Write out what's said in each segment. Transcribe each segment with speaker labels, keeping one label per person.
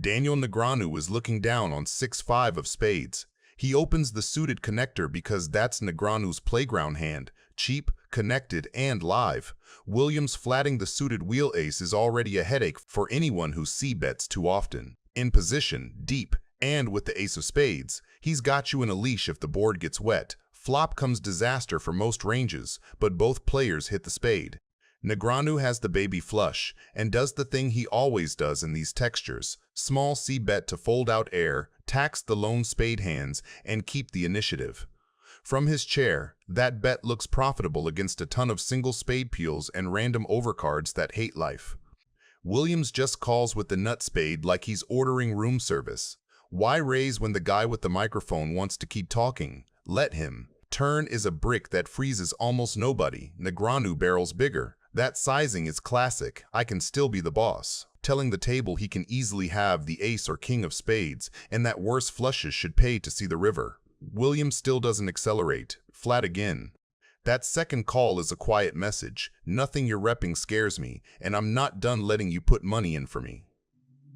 Speaker 1: Daniel Negreanu is looking down on 6-5 of spades. He opens the suited connector because that's Negreanu's playground hand, cheap, connected, and live. Williams flatting the suited wheel ace is already a headache for anyone who c-bets too often. In position, deep, and with the ace of spades, he's got you in a leash if the board gets wet. Flop comes disaster for most ranges, but both players hit the spade. Negreanu has the baby flush and does the thing he always does in these textures. Small c-bet to fold out air, tax the lone spade hands, and keep the initiative. From his chair, that bet looks profitable against a ton of single spade peels and random overcards that hate life. Williams just calls with the nut spade like he's ordering room service. Why raise when the guy with the microphone wants to keep talking? Let him. Turn is a brick that freezes almost nobody. Negreanu barrels bigger. That sizing is classic. I can still be the boss. Telling the table he can easily have the ace or king of spades, and that worse flushes should pay to see the river. Williams still doesn't accelerate. Flat again. That second call is a quiet message. Nothing you're repping scares me, and I'm not done letting you put money in for me.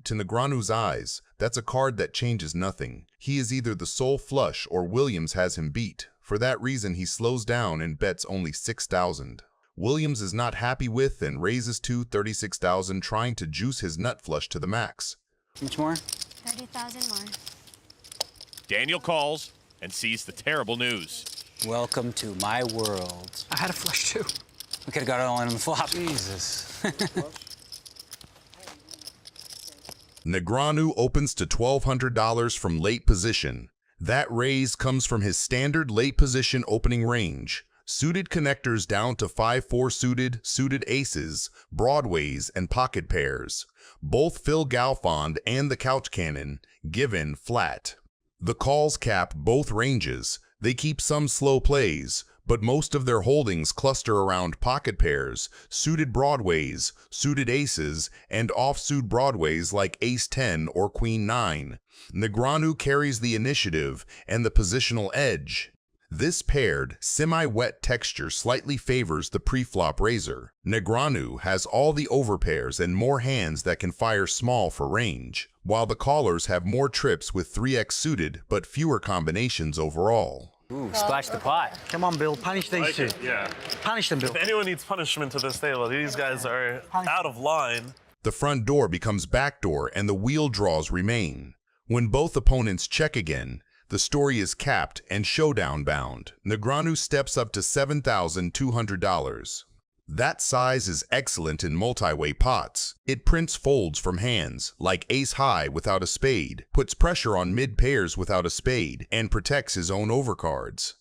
Speaker 1: To Negreanu's eyes, that's a card that changes nothing. He is either the sole flush or Williams has him beat. For that reason, he slows down and bets only 6,000. Williams is not happy with and raises to 36,000, trying to juice his nut flush to the max.
Speaker 2: Much more?
Speaker 3: 30,000 more.
Speaker 4: Daniel calls and sees the terrible news.
Speaker 2: Welcome to my world.
Speaker 5: I had a flush too.
Speaker 2: We could have got it all in on the flop.
Speaker 5: Jesus.
Speaker 1: Negreanu opens to $1,200 from late position. That raise comes from his standard late position opening range. Suited connectors down to 5-4 suited, suited aces, broadways, and pocket pairs. Both Phil Galfond and the couch cannon, given flat. The calls cap both ranges. They keep some slow plays, but most of their holdings cluster around pocket pairs, suited broadways, suited aces, and offsuit broadways like ace-10 or queen-9. Negreanu carries the initiative and the positional edge. This paired, semi-wet texture slightly favors the pre-flop raiser. Negreanu has all the overpairs and more hands that can fire small for range, while the callers have more trips with 3x suited but fewer combinations overall.
Speaker 2: Ooh, splash the pot.
Speaker 5: Come on, Bill, punish these two.
Speaker 6: Yeah.
Speaker 5: Punish them, Bill.
Speaker 6: If anyone needs punishment to this table, these guys are out of line.
Speaker 1: The front door becomes backdoor and the wheel draws remain. When both opponents check again, the story is capped and showdown bound. Negreanu steps up to $7,200. That size is excellent in multi-way pots. It prints folds from hands, like ace-high without a spade, puts pressure on mid-pairs without a spade, and protects his own overcards.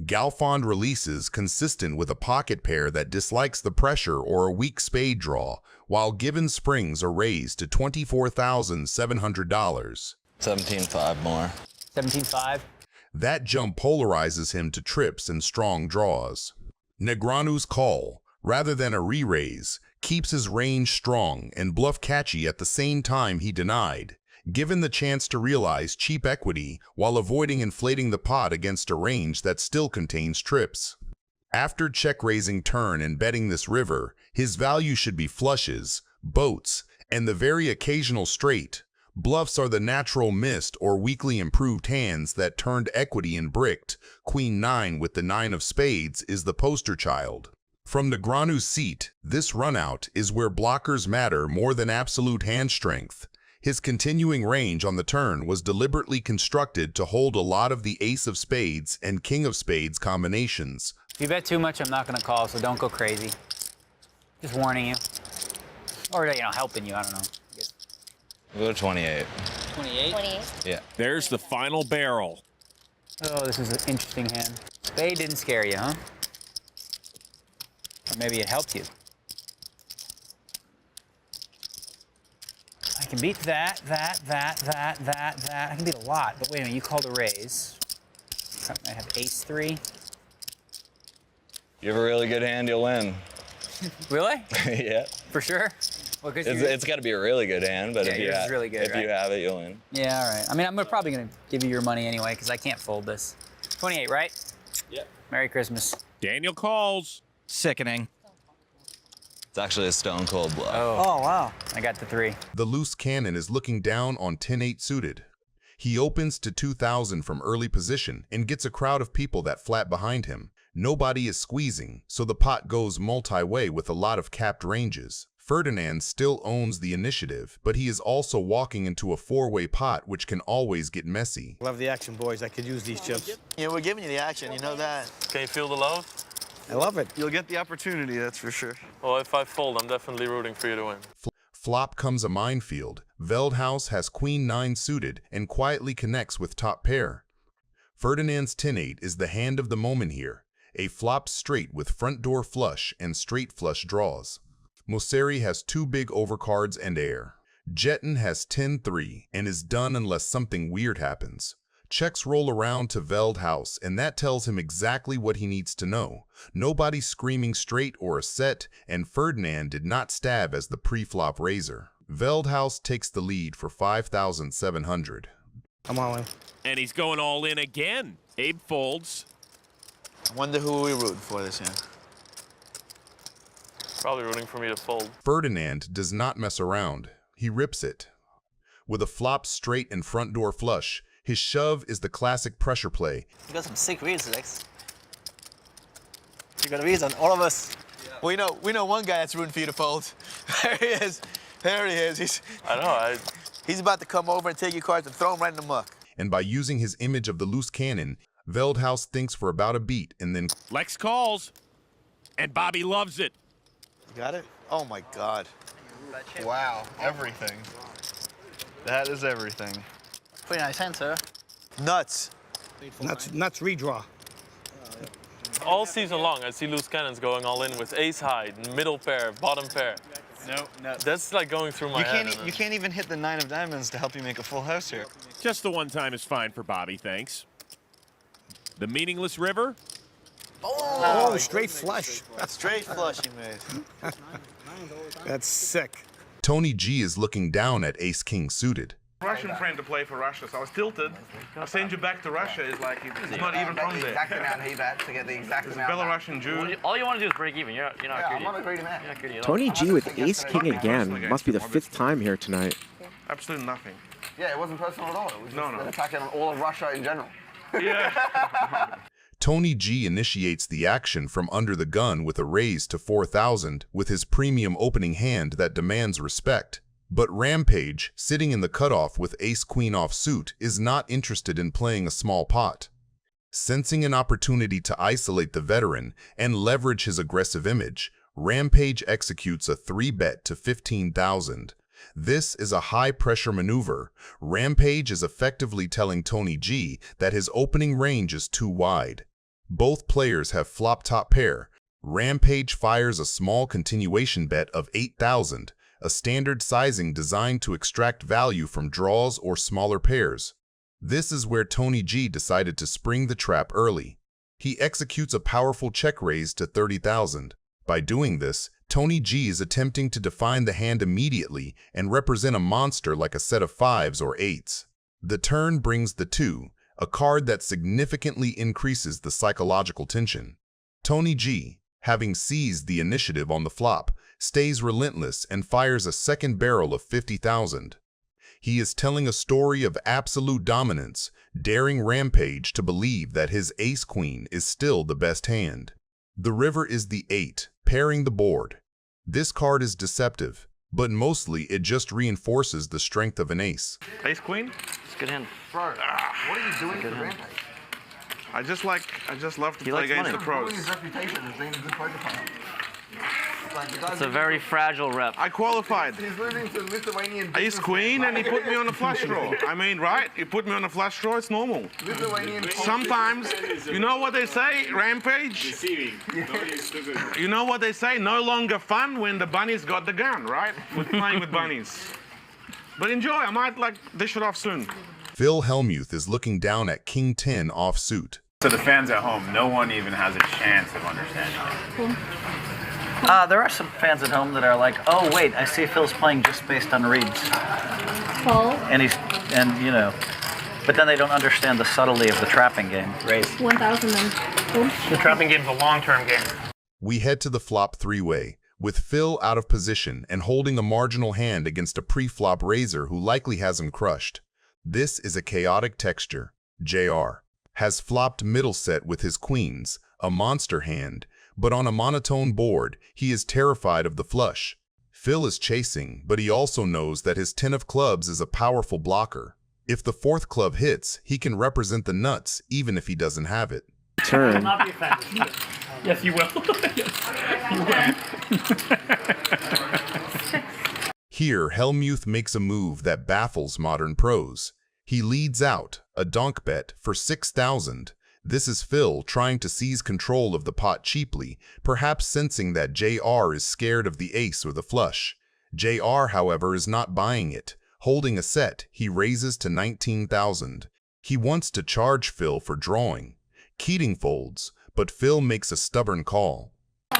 Speaker 1: Galfond releases consistent with a pocket pair that dislikes the pressure or a weak spade draw, while given springs are raised to $24,700.
Speaker 7: 17.5 more.
Speaker 2: 17.5.
Speaker 1: That jump polarizes him to trips and strong draws. Negreanu's call, rather than a re-raise, keeps his range strong and bluff catchy at the same time he denied, given the chance to realize cheap equity while avoiding inflating the pot against a range that still contains trips. After check-raising turn and betting this river, his value should be flushes, boats, and the very occasional straight. Bluffs are the natural missed or weakly improved hands that turned equity and bricked. Queen-9 with the 9 of spades is the poster child. From Negreanu's seat, this runout is where blockers matter more than absolute hand strength. His continuing range on the turn was deliberately constructed to hold a lot of the ace of spades and king of spades combinations.
Speaker 2: If you bet too much, I'm not going to call, so don't go crazy. Just warning you. Or, helping you, I don't know.
Speaker 7: We'll go 28.
Speaker 2: 28?
Speaker 3: 28.
Speaker 7: Yeah.
Speaker 4: There's the final barrel.
Speaker 2: Oh, this is an interesting hand. Spade didn't scare you, huh? Or maybe it helped you. I can beat that. I can beat a lot, but wait a minute, you called a raise. I have ace-3.
Speaker 7: You have a really good hand, you'll win.
Speaker 2: Really?
Speaker 7: Yeah.
Speaker 2: For sure? Well,
Speaker 7: It's got to be a really good hand, but
Speaker 2: Yeah,
Speaker 7: if you
Speaker 2: yours is
Speaker 7: have,
Speaker 2: really good,
Speaker 7: if
Speaker 2: right?
Speaker 7: you have it, you'll win.
Speaker 2: Yeah, all right. I mean, I'm probably going to give you your money anyway, because I can't fold this. 28, right?
Speaker 7: Yep.
Speaker 2: Merry Christmas.
Speaker 4: Daniel calls.
Speaker 5: Sickening.
Speaker 7: It's actually a stone cold bluff.
Speaker 5: Oh, wow.
Speaker 2: I got the 3.
Speaker 1: The loose cannon is looking down on 10-8 suited. He opens to 2,000 from early position and gets a crowd of people that flat behind him. Nobody is squeezing, so the pot goes multi-way with a lot of capped ranges. Ferdinand still owns the initiative, but he is also walking into a 4-way pot, which can always get messy.
Speaker 3: Love the action, boys. I could use these chips.
Speaker 8: Yeah, we're giving you the action, you know that.
Speaker 6: Can you feel the love?
Speaker 3: I love it.
Speaker 8: You'll get the opportunity, that's for sure.
Speaker 6: Well, if I fold, I'm definitely rooting for you to win.
Speaker 1: Flop comes a minefield. Veldhouse has queen 9 suited and quietly connects with top pair. Ferdinand's 10-8 is the hand of the moment here. A flop straight with front door flush and straight flush draws. Mosseri has 2 big overcards and air. Jetton has 10-3 and is done unless something weird happens. Checks roll around to Veldhouse, and that tells him exactly what he needs to know. Nobody screaming straight or a set, and Ferdinand did not stab as the pre-flop raiser. Veldhouse takes the lead for 5,700.
Speaker 3: I'm all in.
Speaker 4: And he's going all in again. Abe folds.
Speaker 8: I wonder who we rooting for this hand.
Speaker 6: Probably rooting for me to fold.
Speaker 1: Ferdinand does not mess around. He rips it. With a flop straight and front door flush, his shove is the classic pressure play.
Speaker 8: You got some sick reads, Lex. You got reads on all of us. Yeah. We know one guy that's rooting for you to fold. There he is. There he is. He's about to come over and take your cards and throw them right in the muck.
Speaker 1: And by using his image of the loose cannon, Veldhouse thinks for about a beat and then
Speaker 4: Lex calls, and Bobby loves it.
Speaker 8: You got it? Oh my God.
Speaker 9: Wow, everything. That is everything.
Speaker 8: Pretty nice hand, sir. Nuts.
Speaker 3: Nuts redraw.
Speaker 6: All season long, I see loose cannons going all in with ace high, middle pair, bottom pair.
Speaker 9: No.
Speaker 6: That's like going through my head.
Speaker 9: You can't even hit the 9 of diamonds to help you make a full house here.
Speaker 4: Just the one time is fine for Bobby, thanks. The meaningless river.
Speaker 3: Oh, straight flush.
Speaker 8: Straight flush he made.
Speaker 3: That's sick.
Speaker 1: Tony G is looking down at ace-king suited.
Speaker 10: Russian friend to play for Russia, so I was tilted. I send you back to Russia is like, it's not even from there.
Speaker 11: Exact amount he bet to get the exact
Speaker 10: It's a
Speaker 11: amount.
Speaker 10: Belarusian Jew.
Speaker 6: All you want to do is break even. You're not greedy.
Speaker 11: I'm not a greedy man.
Speaker 6: You're not greedy at all.
Speaker 12: Tony G with ace king again. Must be the 5th time here tonight.
Speaker 10: Absolutely nothing.
Speaker 11: Yeah, it wasn't personal at all. It was just
Speaker 10: No.
Speaker 11: an attack on all of Russia in general.
Speaker 10: Yeah.
Speaker 1: Tony G initiates the action from under the gun with a raise to 4,000 with his premium opening hand that demands respect. But Rampage, sitting in the cutoff with ace-queen offsuit, is not interested in playing a small pot. Sensing an opportunity to isolate the veteran and leverage his aggressive image, Rampage executes a 3-bet to 15,000. This is a high-pressure maneuver. Rampage is effectively telling Tony G that his opening range is too wide. Both players have flop top pair. Rampage fires a small continuation bet of 8,000, a standard sizing designed to extract value from draws or smaller pairs. This is where Tony G decided to spring the trap early. He executes a powerful check raise to 30,000. By doing this, Tony G is attempting to define the hand immediately and represent a monster like a set of 5s or 8s. The turn brings the 2, a card that significantly increases the psychological tension. Tony G, having seized the initiative on the flop, stays relentless and fires a second barrel of 50,000. He is telling a story of absolute dominance, daring Rampage to believe that his ace-queen is still the best hand. The river is the 8, pairing the board. This card is deceptive, but mostly it just reinforces the strength of an ace.
Speaker 10: Ace queen?
Speaker 6: It's a good hand.
Speaker 11: Bro, what are you doing for Rampage?
Speaker 10: I just love to play against the pros.
Speaker 11: His reputation as being a good poker player.
Speaker 6: It's a very fragile rep.
Speaker 10: I qualified.
Speaker 11: He's losing to Lithuanian
Speaker 10: Ace queen and he put me on a flush draw. I mean, right? He put me on a flush draw, it's normal. Sometimes, you know what they say, Rampage? You know what they say, no longer fun when the bunny's got the gun, right? We're playing with bunnies. But enjoy, I might dish it off soon.
Speaker 1: Phil Hellmuth is looking down at King 10 offsuit.
Speaker 13: So the fans at home, no one even has a chance of understanding it.
Speaker 5: There are some fans at home that are like, oh wait, I see Phil's playing just based on reads.
Speaker 14: Call.
Speaker 5: But then they don't understand the subtlety of the trapping game. Raise.
Speaker 14: 1,000 then.
Speaker 6: The trapping game's a long-term game.
Speaker 1: We head to the flop 3-way, with Phil out of position and holding a marginal hand against a pre-flop raiser who likely has him crushed. This is a chaotic texture. JR has flopped middle set with his queens, a monster hand, but on a monotone board, he is terrified of the flush. Phil is chasing, but he also knows that his 10 of clubs is a powerful blocker. If the 4th club hits, he can represent the nuts even if he doesn't have it.
Speaker 12: Turn.
Speaker 14: I will not be offended. Yes, you will.
Speaker 1: Here, Hellmuth makes a move that baffles modern pros. He leads out, a donk bet, for 6,000. This is Phil trying to seize control of the pot cheaply, perhaps sensing that JR is scared of the ace or the flush. JR, however, is not buying it. Holding a set, he raises to 19,000. He wants to charge Phil for drawing. Keating folds, but Phil makes a stubborn call.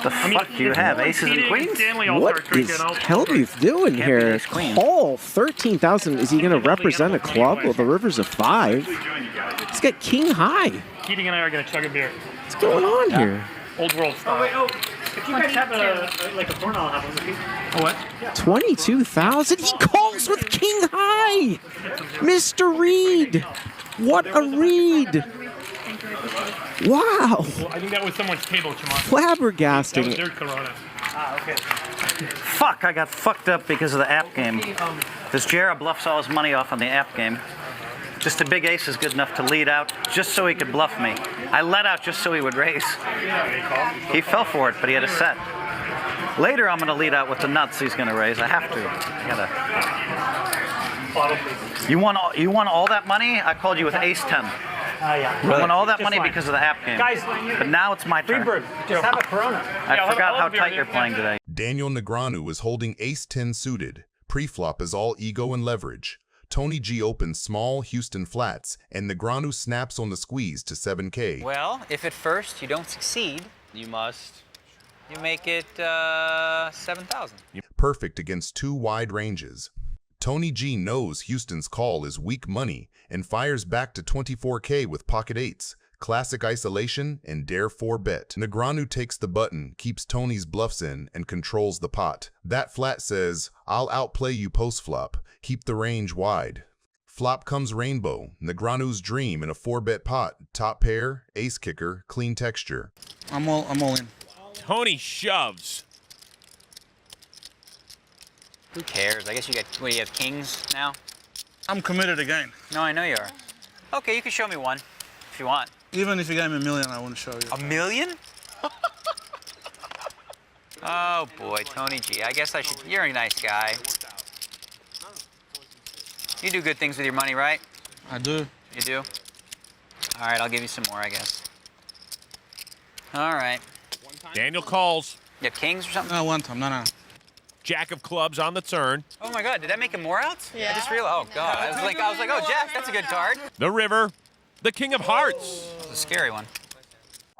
Speaker 5: The fuck do you have? Aces and queens?
Speaker 12: What is Hellmuth doing here? Call 13,000. Is he going to represent a club? Well, the river's a 5. He's got king high.
Speaker 14: Keating and I are going to chug a beer.
Speaker 12: What's going on here?
Speaker 14: Old world style. If you guys have a porno, I'll have one with you. A what?
Speaker 12: 22,000. He calls with king high. Mr. Reed. What a read. Wow.
Speaker 14: Well, I think that was someone's table, Chimon.
Speaker 12: Flabbergasting.
Speaker 14: That was their Corona. Okay.
Speaker 5: Fuck, I got fucked up because of the app game. This JR bluffs all his money off on the app game. Just a big ace is good enough to lead out just so he could bluff me. I let out just so he would raise. He fell for it, but he had a set. Later I'm going to lead out with the nuts he's going to raise. I have to. You won all that money? I called you with ace 10.
Speaker 14: Yeah.
Speaker 5: I won all that money because of the app game.
Speaker 14: Guys,
Speaker 5: but now it's my turn.
Speaker 14: Freebird, just have a Corona.
Speaker 5: I forgot how tight you're playing today.
Speaker 1: Daniel Negreanu is holding ace-10 suited. Pre-flop is all ego and leverage. Tony G opens small Houston flats, and Negreanu snaps on the squeeze to 7K.
Speaker 2: Well, if at first you don't succeed,
Speaker 6: You must.
Speaker 2: you make it 7,000.
Speaker 1: Perfect against 2 wide ranges. Tony G knows Houston's call is weak money and fires back to 24K with pocket 8s, classic isolation, and dare 4-bet. Negreanu takes the button, keeps Tony's bluffs in, and controls the pot. That flat says, I'll outplay you post-flop, keep the range wide. Flop comes rainbow, Negreanu's dream in a 4-bet pot, top pair, ace kicker, clean texture.
Speaker 3: I'm all in.
Speaker 4: Tony shoves.
Speaker 2: Who cares? I guess you got, what, you have kings now?
Speaker 3: I'm committed again.
Speaker 2: No, I know you are. Okay, you can show me one if you want.
Speaker 3: Even if you gave me $1 million, I wouldn't show you.
Speaker 2: $1 million? Oh boy, Tony G. I guess I should. You're a nice guy. You do good things with your money, right?
Speaker 3: I do.
Speaker 2: You do? All right, I'll give you some more, I guess. All right.
Speaker 4: Daniel calls.
Speaker 2: You have kings or something?
Speaker 3: No, one time. No.
Speaker 4: Jack of clubs on the turn.
Speaker 2: Oh my God, did that make him more outs? Yeah. I just realized. Oh God, I was like, oh Jack, that's a good card.
Speaker 4: The river. The king of hearts.
Speaker 2: It's a scary one.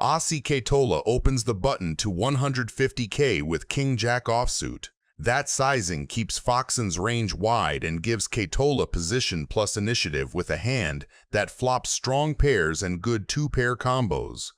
Speaker 1: Aussie Katola opens the button to 150K with King-Jack offsuit. That sizing keeps Foxen's range wide and gives Katola position plus initiative with a hand that flops strong pairs and good 2-pair combos.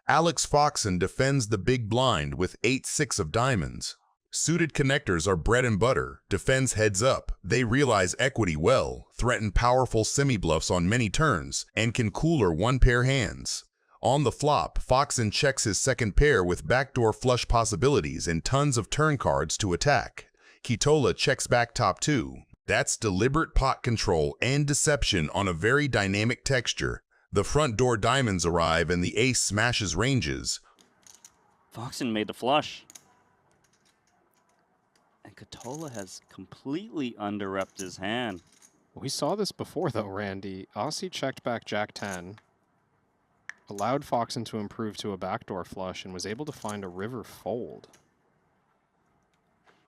Speaker 1: Alex Foxen defends the big blind with 8-6 of diamonds. Suited connectors are bread and butter, defends heads up. They realize equity well, threaten powerful semi-bluffs on many turns, and can cooler 1-pair hands. On the flop, Foxen checks his second pair with backdoor flush possibilities and tons of turn cards to attack. Katola checks back top 2. That's deliberate pot control and deception on a very dynamic texture. The front door diamonds arrive and the ace smashes ranges.
Speaker 15: Foxen made the flush. And Katola has completely under-repped his hand.
Speaker 16: We saw this before though, Randy. Aussie checked back Jack 10, allowed Foxen to improve to a backdoor flush, and was able to find a river fold.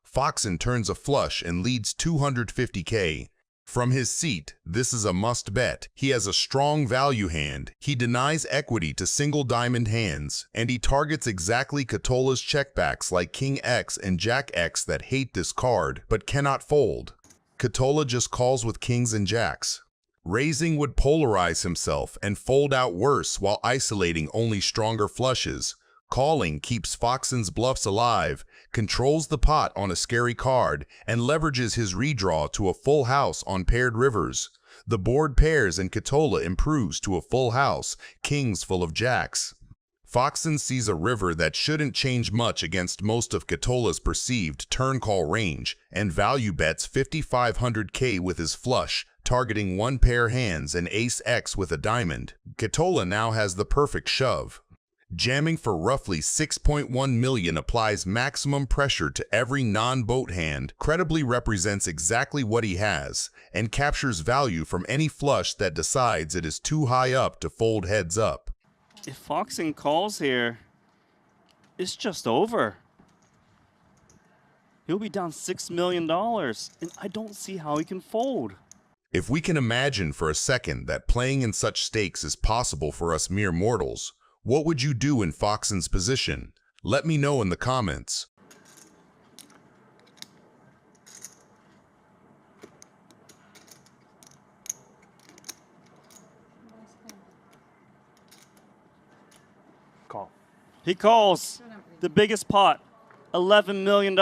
Speaker 1: Foxen turns a flush and leads 250K. From his seat, this is a must bet. He has a strong value hand. He denies equity to single diamond hands, and he targets exactly Katola's checkbacks like King X and Jack X that hate this card but cannot fold. Katola just calls with kings and jacks. Raising would polarize himself and fold out worse while isolating only stronger flushes. Calling keeps Foxen's bluffs alive, controls the pot on a scary card, and leverages his redraw to a full house on paired rivers. The board pairs and Katola improves to a full house, kings full of jacks. Foxen sees a river that shouldn't change much against most of Katola's perceived turn call range, and value bets 5,500k with his flush, targeting one pair hands and ace-x with a diamond. Katola now has the perfect shove. Jamming for roughly 6.1 million applies maximum pressure to every non-boat hand, credibly represents exactly what he has, and captures value from any flush that decides it is too high up to fold heads up.
Speaker 15: If Foxen calls here, it's just over. He'll be down $6 million, and I don't see how he can fold.
Speaker 1: If we can imagine for a second that playing in such stakes is possible for us mere mortals, what would you do in Foxen's position? Let me know in the comments.
Speaker 15: Call. He calls. The biggest pot, $11 million.